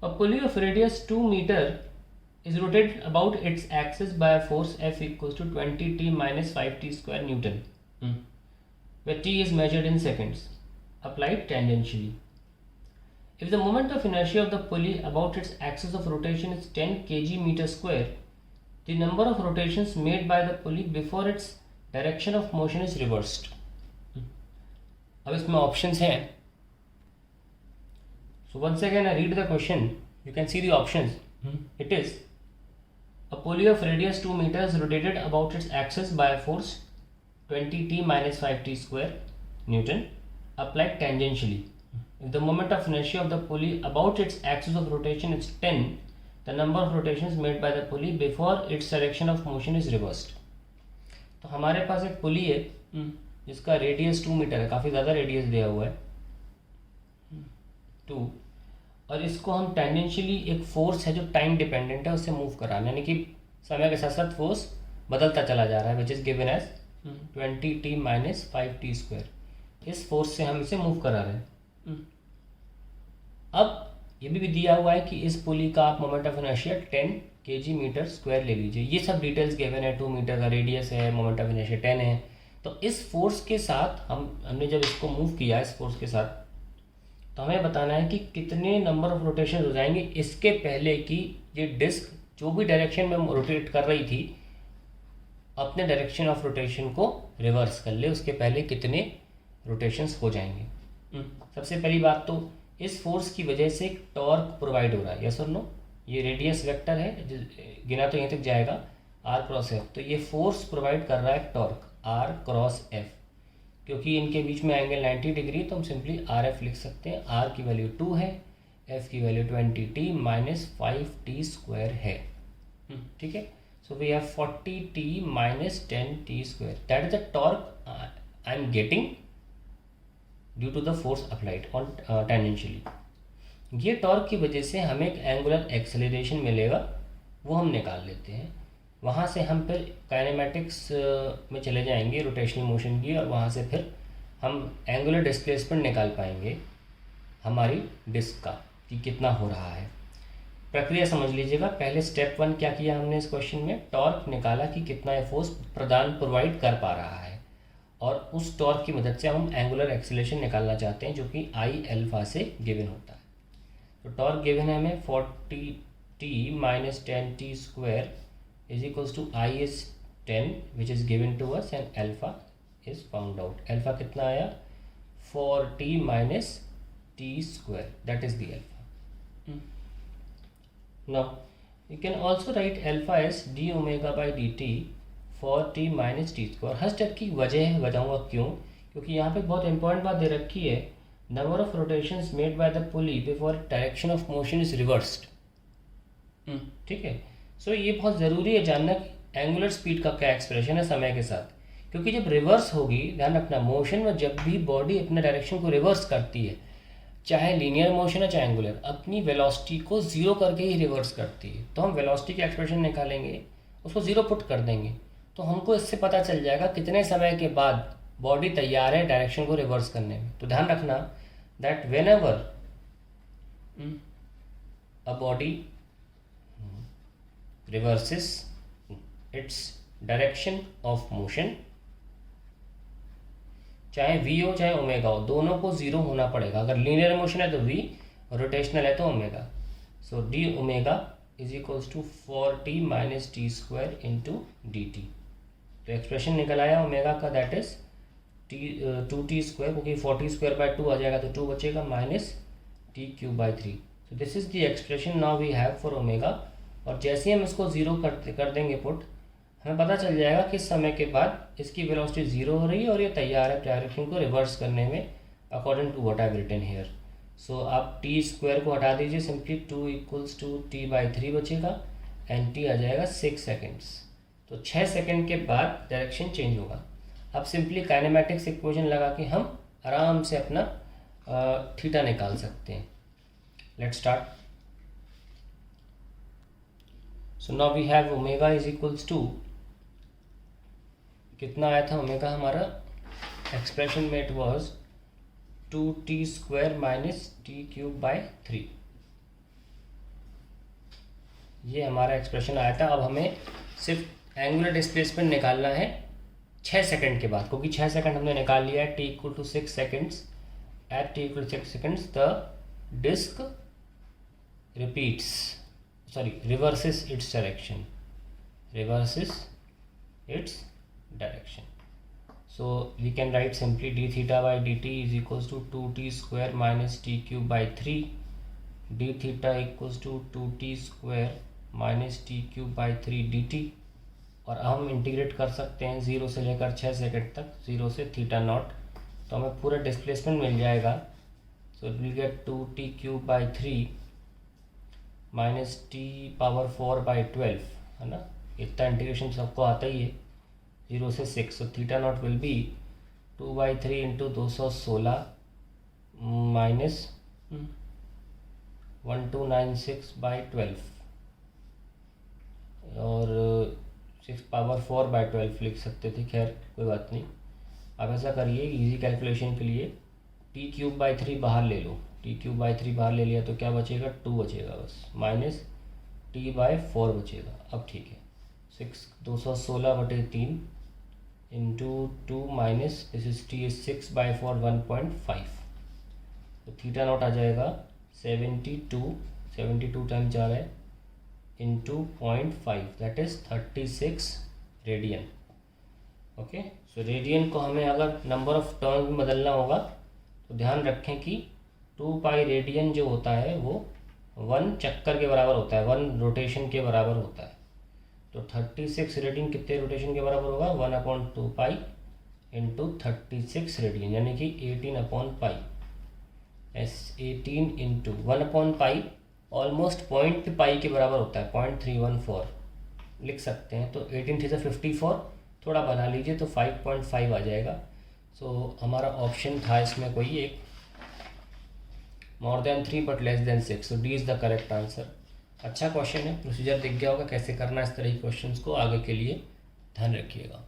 A pulley of radius 2 meter is rotated about its axis by a force F equals to 20t minus 5t square Newton, where t is measured in seconds, applied tangentially. If the moment of inertia of the pulley about its axis of rotation is 10 kg meter square, the number of rotations made by the pulley before its direction of motion is reversed. अब इसमें options हैं. So once again I read the question. You can see the options. It is a pulley of radius 2 meters rotated about its axis by a force 20t minus 5t square Newton applied tangentially. If the moment of inertia of the pulley about its axis of rotation is 10, the number of rotations made by the pulley before its direction of motion is reversed. तो हमारे पास एक पुली है जिसका radius 2 metre है, काफ़ी ज़्यादा radius दिया हुआ है 2, और इसको हम टेंडेंशियली एक फोर्स है जो टाइम डिपेंडेंट है उससे मूव करा, यानी कि समय के साथ साथ फोर्स बदलता चला जा रहा है, which is given as 20t minus 5t square. इस फोर्स से हम इसे मूव करा रहे हैं. अब ये भी दिया हुआ है कि इस पुली का आप moment of inertia 10 kg metre square ले लीजिए. ये सब डिटेल्स गिवन है. 2 मीटर का रेडियस है, मोमेंट ऑफ इनर्शिया 10 है. तो इस फोर्स के साथ हमने जब इसको मूव किया इस फोर्स के साथ, तो हमें बताना है कि कितने नंबर ऑफ रोटेशन हो जाएंगे इसके पहले कि ये डिस्क जो भी डायरेक्शन में रोटेट कर रही थी अपने डायरेक्शन ऑफ रोटेशन को रिवर्स कर ले, उसके पहले कितने रोटेशंस हो जाएंगे. सबसे पहली बात तो इस फोर्स की वजह से एक टॉर्क प्रोवाइड हो रहा है. यस और नो? ये रेडियस वेक्टर है, गिना तो यहीं तक जाएगा r क्रॉस एफ. तो ये फोर्स प्रोवाइड कर रहा है टॉर्क r क्रॉस एफ. क्योंकि इनके बीच में एंगल 90 डिग्री, तो हम सिंपली आर एफ लिख सकते हैं. r की वैल्यू 2 है, f की value 20t minus 5t square है. ठीक है. So we have 40t minus 10t square. That is the torque I am getting due to the force applied on tangentially. ये टॉर्क की वजह से हमें एक एंगुलर एक्सेलरेशन मिलेगा, वो हम निकाल लेते हैं. वहाँ से हम फिर काइनेमेटिक्स में चले जाएंगे रोटेशनल मोशन की, और वहाँ से फिर हम एंगुलर डिस्प्लेसमेंट निकाल पाएंगे हमारी डिस्क का कि कितना हो रहा है. प्रक्रिया समझ लीजिएगा. पहले स्टेप 1 क्या किया हमने इस क्वेश्चन में, टॉर्क निकाला कि कितना ये फोर्स प्रोवाइड कर पा रहा है, और उस टॉर्क की मदद से हम एंगुलर एक्सेलरेशन निकालना चाहते हैं जो कि आई अल्फा से गिवन होता है. तो टॉर्क गिवन है हमें 40t minus 10t square is equals to I is 10 which is given to us and alpha is found out. Alpha कितना आया? 4t minus t square, that is the alpha. Now you can also write alpha as d omega by dt for t minus t square. Her step की वजह है, बताऊँगा क्यों. क्योंकि यहाँ पे बहुत इंपॉर्टेंट बात दे रखी है, number of rotations made by the pulley before direction of motion is reversed. ठीक है. सो ये बहुत ज़रूरी है जानना कि एंगुलर स्पीड का क्या एक्सप्रेशन है समय के साथ. क्योंकि जब रिवर्स होगी, ध्यान रखना, मोशन में जब भी बॉडी अपने डायरेक्शन को रिवर्स करती है, चाहे लीनियर मोशन है चाहे एंगुलर, अपनी वेलोसिटी को ज़ीरो करके ही रिवर्स करती है. तो हम वेलोसिटी की एक्सप्रेशन निकालेंगे, उसको ज़ीरो पुट कर देंगे, तो हमको इससे पता चल जाएगा कितने समय के बाद बॉडी तैयार है डायरेक्शन को रिवर्स करने में. तो ध्यान रखना that when ever a body reverses its direction of motion, चाहे v हो चाहे ओमेगा हो, दोनों को ज़ीरो होना पड़ेगा. अगर लीनियर मोशन है तो v, और रोटेशनल है तो omega. So d omega is equals to 4t minus t square into d t. तो एक्सप्रेशन निकल आया ओमेगा का, दैट इज 2t स्क्वायर, क्योंकि 40 स्क्वायर बाय 2 आ जाएगा तो 2 बचेगा, minus t cube by 3. So this is the expression now we have for omega. और जैसे ही हम इसको ज़ीरो कर देंगे पुट, हमें पता चल जाएगा कि समय के बाद इसकी वेलोसिटी ज़ीरो हो रही है और ये तैयार है डायरेक्शन को रिवर्स करने में according to what I written here. So आप टी स्क्वायर को हटा दीजिए, simply 2 equals to T by 3 बचेगा, एंड टी आ जाएगा 6 सेकेंड्स. तो 6 सेकेंड के बाद डायरेक्शन चेंज होगा. अब सिंपली काइनेमेटिक्स इक्वेशन लगा के हम आराम से अपना थीटा निकाल सकते हैं. Let's start. So now we have omega is equals to, कितना आया था ओमेगा हमारा एक्सप्रेशन में, it was 2t square minus t cube by 3. ये हमारा एक्सप्रेशन आया था। अब हमें सिर्फ एंगुलर डिस्प्लेसमेंट निकालना है 6 सेकंड के बाद, क्योंकि 6 सेकंड हमने निकाल लिया है। t = 6 seconds, at t = 6 seconds the disc reverses its direction. So we can write simply d theta by dt is equals to 2t square minus t cube by 3. d theta equals to 2t square minus t cube by 3 dt। और हम integrate कर सकते हैं 0 से लेकर 6 second तक, 0 से theta naught, तो हमें पूरा डिस्प्लेसमेंट मिल जाएगा। So it will get 2t cube by 3 minus t⁴/12, है ना। इतना इंटीग्रेशन सबको आता ही है, 0 से 6। So theta naught will be 2/3 into 216 minus 1296/12 और 6⁴/12 लिख सकते थे, खैर कोई बात नहीं। अब ऐसा करिए इजी कैलकुलेशन के लिए t³/3 बाहर ले लो, t³/3 बाहर ले लिया तो क्या बचेगा, 2 बचेगा बस, माइनस t/4 बचेगा। अब ठीक है, 216/3 into 2 minus this is t is 6/4 1.5, तो थीटा नॉट आ जाएगा 72 टाइम जा रहा है into 0.5 that is 36 radian. Okay, so radian को हमें अगर नंबर ऑफ टर्न में बदलना होगा तो ध्यान रखें कि 2π रेडियन जो होता है वो 1 चक्कर के बराबर होता है, 1 रोटेशन के बराबर होता है। तो 36 रेडियन कितने रोटेशन के बराबर होगा, 1/2π इंटू 36 रेडियन, यानी कि 18/π। 18 इंटू 1/π ऑलमोस्ट 0.π के बराबर होता है, 0.314 लिख सकते हैं। तो 18 से 54 थोड़ा बना लीजिए तो 5.5 आ जाएगा। सो हमारा ऑप्शन था इसमें कोई एक, more than 3 but less than 6, so D is the correct answer. अच्छा क्वेश्चन है, प्रोसीजर दिख गया होगा कैसे करना इस तरह के क्वेश्चंस को, आगे के लिए ध्यान रखिएगा।